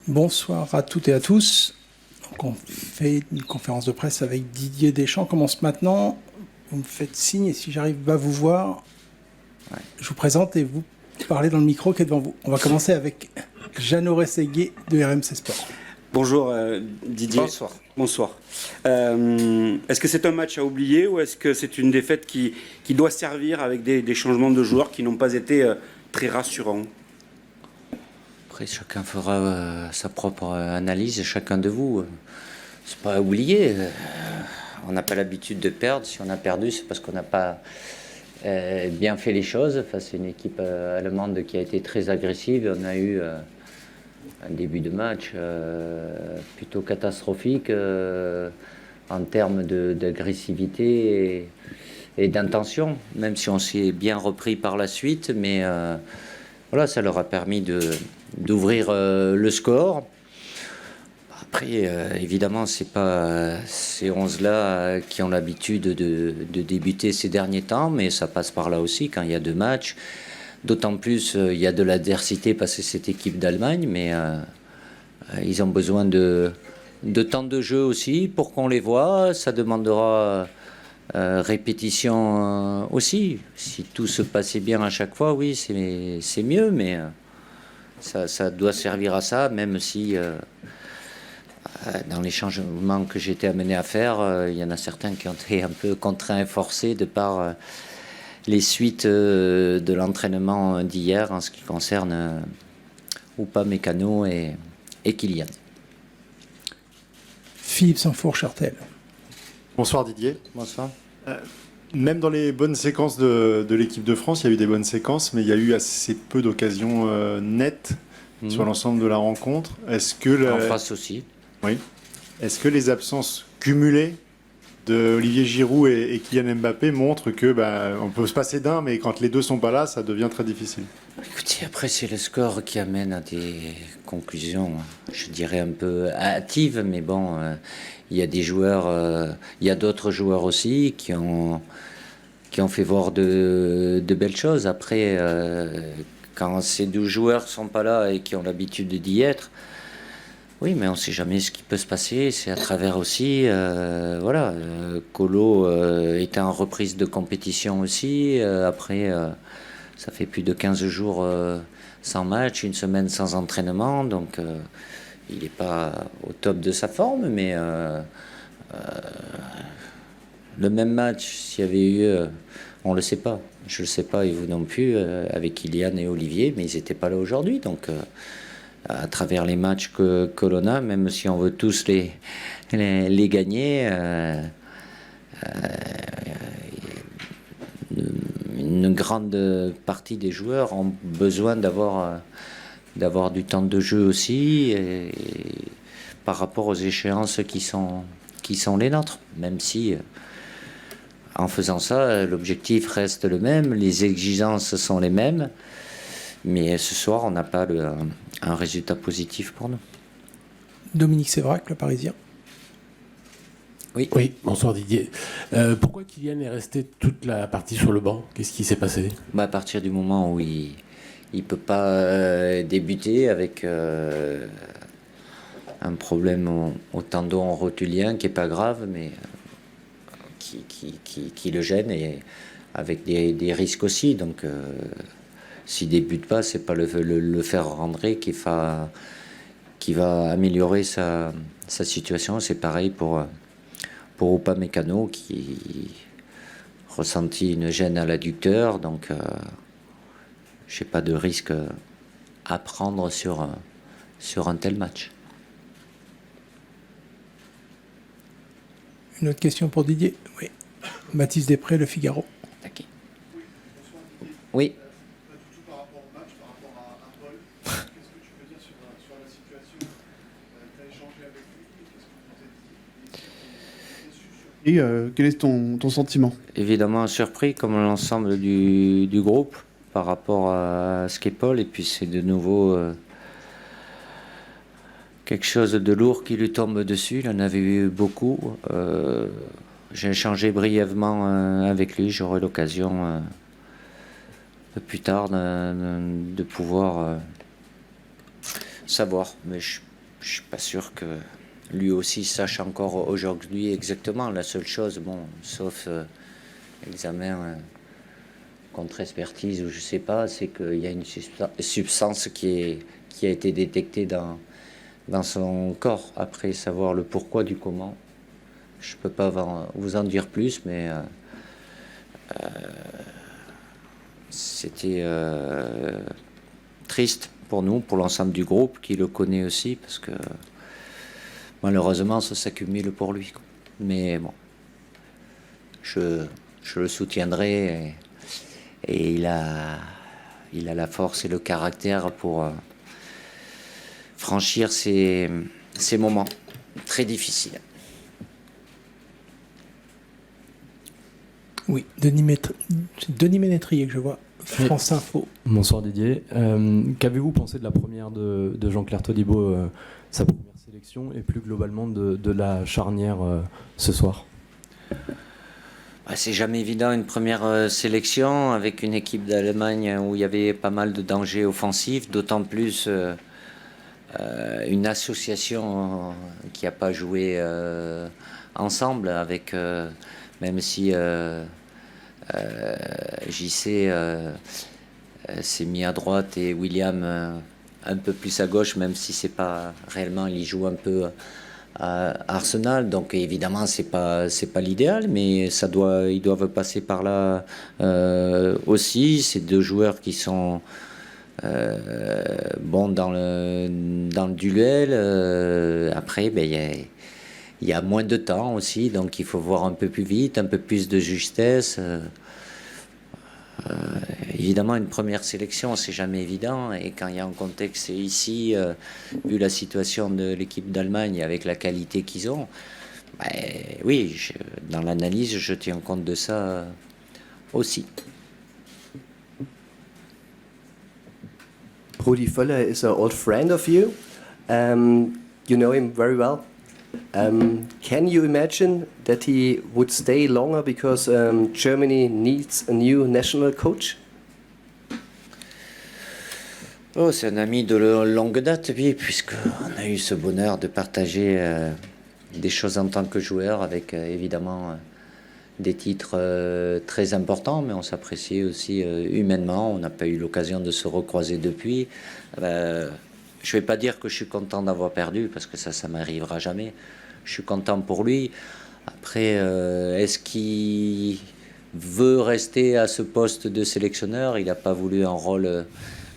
Bonsoir à toutes et à tous. Donc on fait une conférence de presse avec Didier Deschamps. Commence maintenant. Vous me faites signe et si j'arrive à vous voir, je vous présente et vous parlez dans le micro qui est devant vous. On va commencer avec Jeannot Rességuier de RMC Sport. Bonjour Didier. Bonsoir. Bonsoir. Est-ce que c'est un match à oublier ou est-ce que c'est une défaite qui doit servir avec des changements de joueurs qui n'ont pas été très rassurants? Après, chacun fera sa propre analyse, chacun de vous. C'est pas à oublier. On n'a pas l'habitude de perdre. Si on a perdu, c'est parce qu'on n'a pas bien fait les choses. C'est une équipe allemande qui a été très agressive. On a eu un début de match plutôt catastrophique en termes d'agressivité et d'intention, même si on s'est bien repris par la suite. Mais voilà, ça leur a permis d'ouvrir le score. Après, évidemment, c'est pas ces 11-là qui ont l'habitude de débuter ces derniers temps, mais ça passe par là aussi quand il y a deux matchs. D'autant plus, il y a de l'adversité parce que c'est cette équipe d'Allemagne, mais ils ont besoin de temps de jeu aussi pour qu'on les voit. Ça demandera répétition aussi. Si tout se passait bien à chaque fois, oui, c'est mieux, mais ça doit servir à ça, même si dans les changements que j'ai été amené à faire, il y en a certains qui ont été un peu contraints et forcés de par les suites de l'entraînement d'hier en ce qui concerne Upamecano et Kylian. Philippe Sansfourche-Chartel. Bonsoir Didier. Bonsoir. Même dans les bonnes séquences de l'équipe de France, il y a eu des bonnes séquences, mais il y a eu assez peu d'occasions nettes sur l'ensemble de la rencontre. En face aussi. Oui. Est-ce que les absences cumulées de Olivier Giroud et Kylian Mbappé montrent que on peut se passer d'un, mais quand les deux sont pas là, ça devient très difficile? Écoutez, après c'est le score qui amène à des conclusions, je dirais un peu hâtives, mais bon, il y a des joueurs, il y a d'autres joueurs aussi qui ont fait voir de belles choses. Après, quand ces 12 joueurs sont pas là et qui ont l'habitude d'y être, oui, mais on ne sait jamais ce qui peut se passer. C'est à travers aussi, voilà, Colo était en reprise de compétition aussi. Après, ça fait plus de 15 jours sans match, une semaine sans entraînement. Donc, il n'est pas au top de sa forme. Mais le même match, s'il y avait eu, on ne le sait pas. Je ne le sais pas et vous non plus, avec Kylian et Olivier, mais ils n'étaient pas là aujourd'hui. Donc, à travers les matchs que l'on a, même si on veut tous les gagner, une grande partie des joueurs ont besoin d'avoir du temps de jeu aussi et par rapport aux échéances qui sont les nôtres, même si en faisant ça, l'objectif reste le même, les exigences sont les mêmes. Mais ce soir, on n'a pas un résultat positif pour nous. Dominique Sévrac, le Parisien. Oui, bonsoir Didier. Pourquoi Kylian est resté toute la partie sur le banc? Qu'est-ce qui s'est passé? À partir du moment où il ne peut pas débuter avec un problème au tendon rotulien qui n'est pas grave, mais qui le gêne et avec des risques aussi. Donc, s'il débute pas, c'est pas le faire rentrer qui va améliorer sa situation. C'est pareil pour Upamecano qui ressentit une gêne à l'adducteur. Donc, j'ai pas de risque à prendre sur un tel match. Une autre question pour Didier. Oui. Baptiste Després, Le Figaro. Okay. Oui. Et quel est ton sentiment? Évidemment surpris comme l'ensemble du groupe par rapport à ce qu'est Paul, et puis c'est de nouveau quelque chose de lourd qui lui tombe dessus. Il en avait eu beaucoup. J'ai échangé brièvement avec lui, j'aurai l'occasion un peu plus tard de pouvoir savoir, mais je ne suis pas sûr que lui aussi sache encore aujourd'hui exactement. La seule chose, bon, sauf examen contre-expertise ou je ne sais pas, c'est qu'il y a une substance qui a été détectée dans son corps. Après, savoir le pourquoi du comment, je ne peux pas vous en dire plus, mais c'était triste pour nous, pour l'ensemble du groupe, qui le connaît aussi, parce que malheureusement, ça s'accumule pour lui. Mais bon, je le soutiendrai, et il a la force et le caractère pour franchir ces moments très difficiles. Oui, Denis Ménétrier que je vois, France Info. Bonsoir Didier. Qu'avez-vous pensé de la première de Jean-Claire Todibo, sa première sélection, et plus globalement de la charnière ce soir? C'est jamais évident une première sélection avec une équipe d'Allemagne où il y avait pas mal de dangers offensifs, d'autant plus une association qui n'a pas joué ensemble, avec même si JC s'est mis à droite et William un peu plus à gauche, même si c'est pas réellement, il joue un peu à Arsenal, donc évidemment c'est pas l'idéal, mais ils doivent passer par là aussi. C'est deux joueurs qui sont bons dans le duel. Après, il y a moins de temps aussi, donc il faut voir un peu plus vite, un peu plus de justesse. Évidemment, une première sélection, c'est jamais évident. Et quand il y a un contexte ici, vu la situation de l'équipe d'Allemagne avec la qualité qu'ils ont, oui, dans l'analyse, je tiens compte de ça aussi. Rudi Völler is an old friend of you. You know him very well. Can you imagine that he would stay longer because Germany needs a new national coach? Oh, c'est un ami de longue date, oui, puisqu'on a eu ce bonheur de partager des choses en tant que joueur avec évidemment des titres très importants, mais on s'appréciait aussi humainement. On n'a pas eu l'occasion de se recroiser depuis. Je ne vais pas dire que je suis content d'avoir perdu, parce que ça m'arrivera jamais. Je suis content pour lui. Après, est-ce qu'il veut rester à ce poste de sélectionneur? Il n'a pas voulu un rôle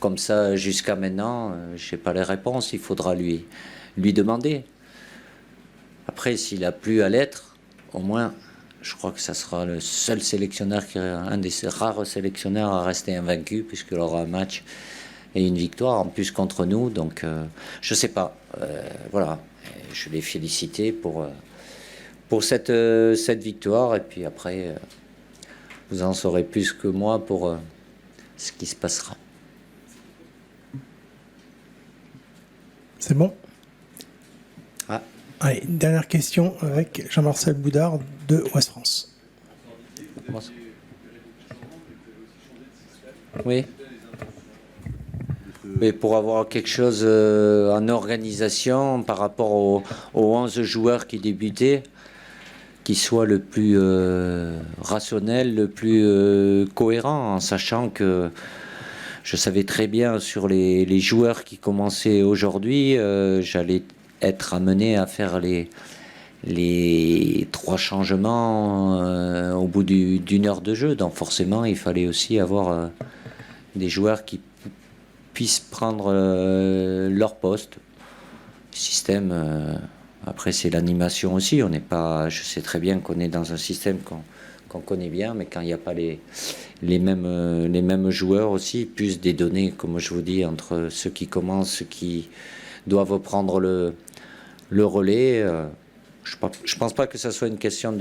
comme ça jusqu'à maintenant. Je n'ai pas les réponses. Il faudra lui demander. Après, s'il n'a plus à l'être, au moins, je crois que ça sera le seul sélectionneur, un des rares sélectionneurs à rester invaincu, puisqu'il aura un match et une victoire en plus contre nous. Donc je sais pas, voilà, je l'ai félicité pour cette victoire, et puis après vous en saurez plus que moi pour ce qui se passera. C'est bon? Allez, dernière question avec Jean-Marcel Boudard de Ouest France. Oui. Mais pour avoir quelque chose en organisation par rapport aux 11 joueurs qui débutaient, qui soit le plus rationnel, le plus cohérent, en sachant que je savais très bien sur les joueurs qui commençaient aujourd'hui, j'allais être amené à faire les 3 changements au bout d'une heure de jeu. Donc forcément, il fallait aussi avoir des joueurs qui puissent prendre leur poste. Le système, après c'est l'animation aussi. On n'est pas, je sais très bien qu'on est dans un système qu'on connaît bien, mais quand il n'y a pas les mêmes joueurs aussi, plus des données, comme je vous dis, entre ceux qui commencent, ceux qui doivent prendre le relais. Je pense pas que ça soit une question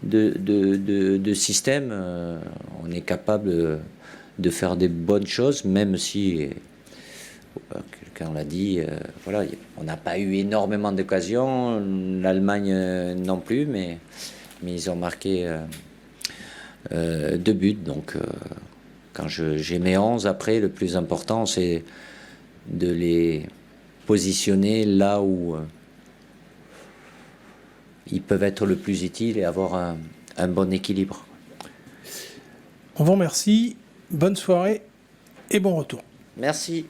de système. On est capable de faire des bonnes choses, même si, quelqu'un l'a dit, voilà, on n'a pas eu énormément d'occasions, l'Allemagne non plus, mais ils ont marqué 2 buts. Donc, quand j'ai mes 11, après, le plus important, c'est de les positionnés là où ils peuvent être le plus utiles et avoir un bon équilibre. On vous remercie, bonne soirée et bon retour. Merci.